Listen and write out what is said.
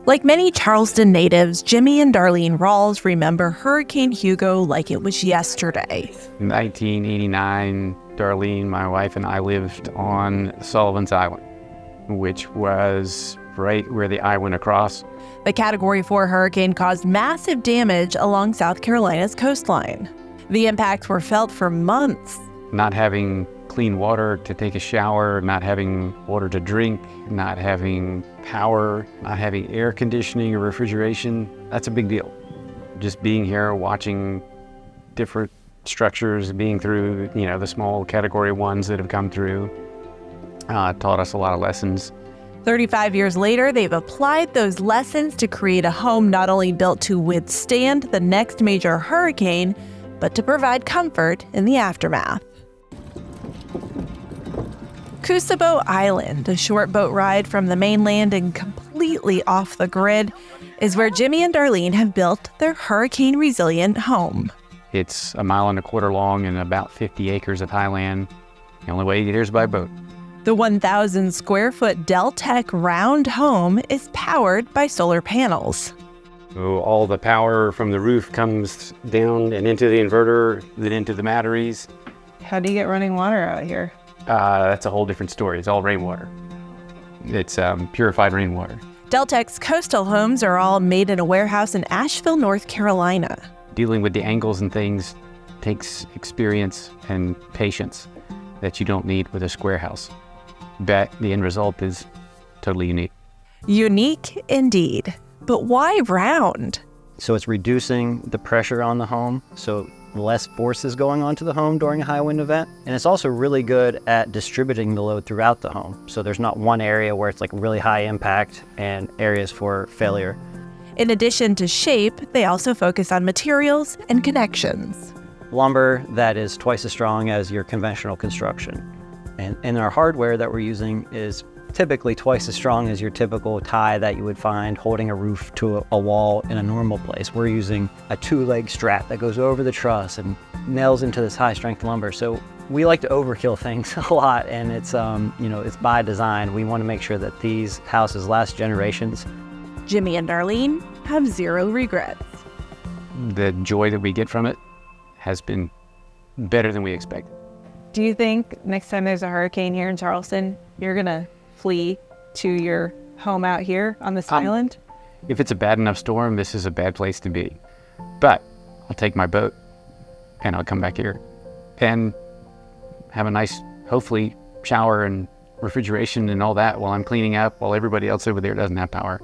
Like many Charleston natives, Jimmy and Darlene Rawls remember Hurricane Hugo like it was yesterday. In 1989, Darlene, my wife, and I lived on Sullivan's Island, which was right where the eye went across. The Category 4 hurricane caused massive damage along South Carolina's coastline. The impacts were felt for months. Not having clean water to take a shower, not having water to drink, not having power, not having air conditioning or refrigeration, that's a big deal. Just being here, watching different structures, being through, the small Category 1s that have come through, taught us a lot of lessons. 35 years later, they've applied those lessons to create a home not only built to withstand the next major hurricane, but to provide comfort in the aftermath. Cusabo Island, a short boat ride from the mainland and completely off the grid, is where Jimmy and Darlene have built their hurricane-resilient home. It's 1.25 miles long and about 50 acres of highland. The only way you get here is by boat. The 1,000-square-foot Deltec round home is powered by solar panels. So all the power from the roof comes down and into the inverter, then into the batteries. How do you get running water out here? That's a whole different story. It's all rainwater. It's purified rainwater. Deltec's coastal homes are all made in a warehouse in Asheville, North Carolina. Dealing with the angles and things takes experience and patience that you don't need with a square house. But the end result is totally unique. Unique indeed. But why round? So it's reducing the pressure on the home, so less force is going onto the home during a high wind event. And it's also really good at distributing the load throughout the home. So there's not one area where it's like really high impact and areas for failure. In addition to shape, they also focus on materials and connections. Lumber that is twice as strong as your conventional construction. And our hardware that we're using is typically twice as strong as your typical tie that you would find holding a roof to a wall in a normal place. We're using a 2-leg strap that goes over the truss and nails into this high strength lumber. So we like to overkill things a lot, and it's it's by design. We want to make sure that these houses last generations. Jimmy and Darlene have zero regrets. The joy that we get from it has been better than we expected. Do you think next time there's a hurricane here in Charleston, you're gonna flee to your home out here on this island? If it's a bad enough storm, this is a bad place to be. But I'll take my boat and I'll come back here and have a nice, hopefully, shower and refrigeration and all that while I'm cleaning up, while everybody else over there doesn't have power.